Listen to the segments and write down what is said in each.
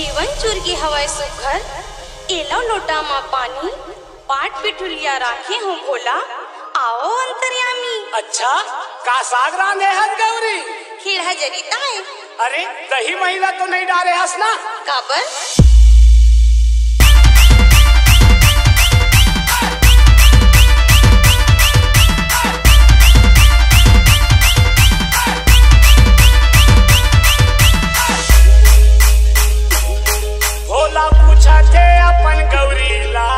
जीवन चुरगी हवाए सुघर एला लोटा मा पानी पाट पिठुलिया राखे हूँ भोला आओ अंतर्यामी। अच्छा का साग रांधे हस गौरी? खीरा जरीता है। अरे दही महिला तो नहीं डाले हस ना? काबर भोला पूछा थे अपन गौरीला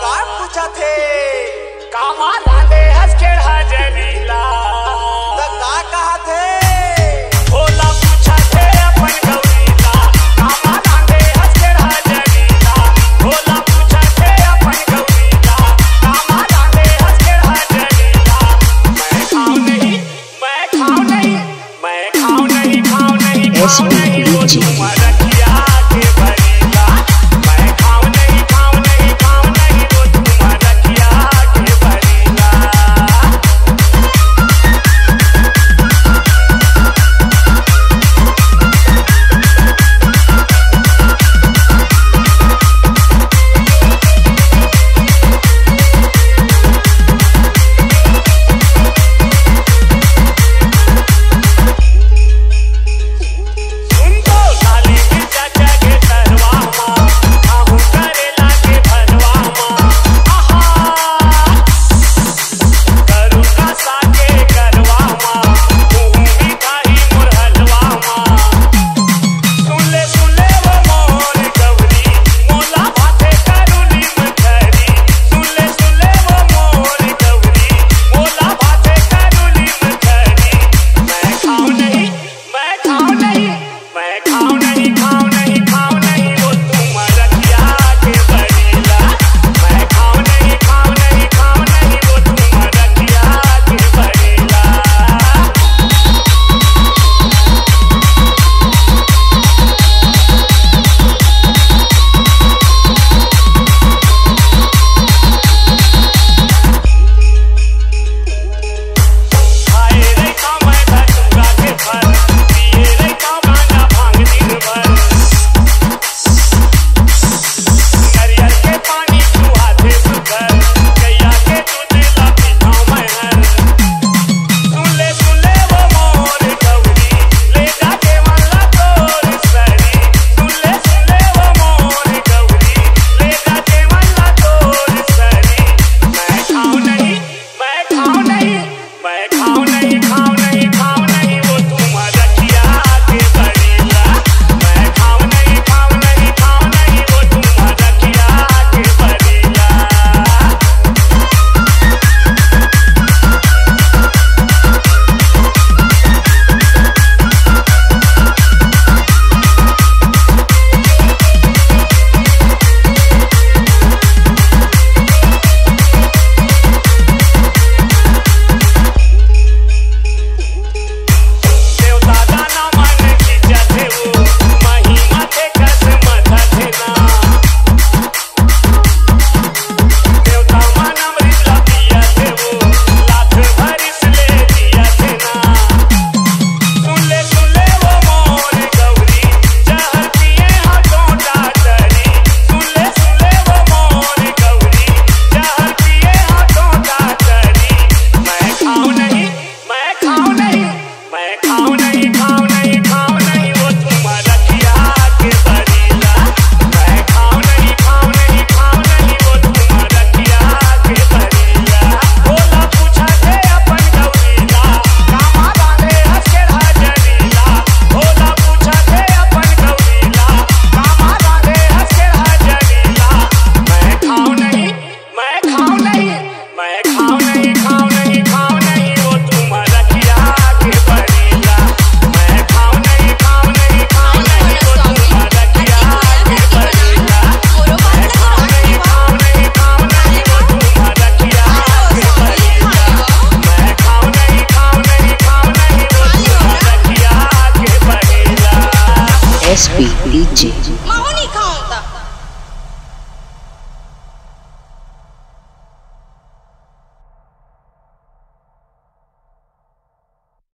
का पूछा थे कामा रांधे हस केड़ा जरीला तो का कहा थे भोला पूछा थे अपन गौरीला कामा रांधे हस केड़ा जरीला भोला पूछा थे अपन गौरीला कामा रांधे हस केड़ा जरीला मैं खाऊं नहीं मैं खाऊं नहीं मैं खाऊं नहीं खाऊं नहीं खाऊं नहीं वो तुम्हारा किया के भरीला मैं खाऊं नहीं खाऊं नहीं खाऊं नहीं वो तुम्हारा किया के भरीला। सुन तो साली की चाचा के तरवा माँ आहू करेला के भरवा माँ आहा करू का साके करवा माँ मुँह भी खाई मुरहलवा माँ सुन ले वो मोर गौरी मोला बाते करू नीम खरी सुन ले वो मोर गौरी मोला बाते करू नीम खरी मैं खाऊं नहीं मैं खाऊं नहीं मैं खाऊं नहीं खाऊं नहीं खाऊं नहीं वो तुम्हारा किया के भरीला मैं खाऊं नहीं खाऊं नहीं खाऊं नहीं वो तुम्हारा किया के भरीला। खाए रे का मैं भटूरा के फल पिए रे का गांजा भांग दिन भर नरियल के पानी चूहा थे सुधर गैया के दूध ला पीठाऊं मैं हर सुन ले वो मोर गौरी ले जाके वाला तोर सरी सुन ले वो मोर गौरी ले जाके वाला तोर सरी मैं खाऊं नहीं मैं खाऊं नहीं मैं खाऊं नहीं खाऊं नहीं खाऊं नहीं वो तुम्हारा किया के भरीला मैं खाऊं नहीं खाऊं नहीं खाऊं नहीं वो तुम्हारा किया के भरीला। देवता दाना मन की जाते वो महिमा थे कस मथा थे ना देवता मन अमृत ला पिया थे वो लाख भरिस ले दिया थे ना सुन ले वो मोर गौरी जहर पिए हाथों डाटरी सुन ले वो मोर गौरी जहर पिए हाथों डाटरी मैं खाऊं नहीं मैं खाऊं नहीं मैं खाऊं नहीं खाऊं नहीं खाऊं नहीं वो तुम्हारा किया के भरीला मैं खाऊं नहीं खाऊं नहीं खाऊं नहीं वो तुम्हारा किया के भरीला। भोला पूछा थे अपन गौरीला कामा रांधे हस केड़ा जरीला भोला पूछा थे अपन गौरीला कामा रांधे हस केड़ा जरीला मैं खाऊं नहीं मैं खाऊं नहीं मैं खाऊं नहीं खाऊं नहीं खाऊं नहीं वो तुम्हारा किया के भरीला मैं खाऊं नहीं खाऊं नहीं खाऊं नहीं वो तुम्हारा किया के भरीला मैं खाऊं नहीं खाऊं नहीं खाऊं नहीं वो तुम्हारा किया के भरीला मैं खाऊं नहीं खाऊं नहीं खाऊं नहीं वो तुम्हारा किया के भरीला। SP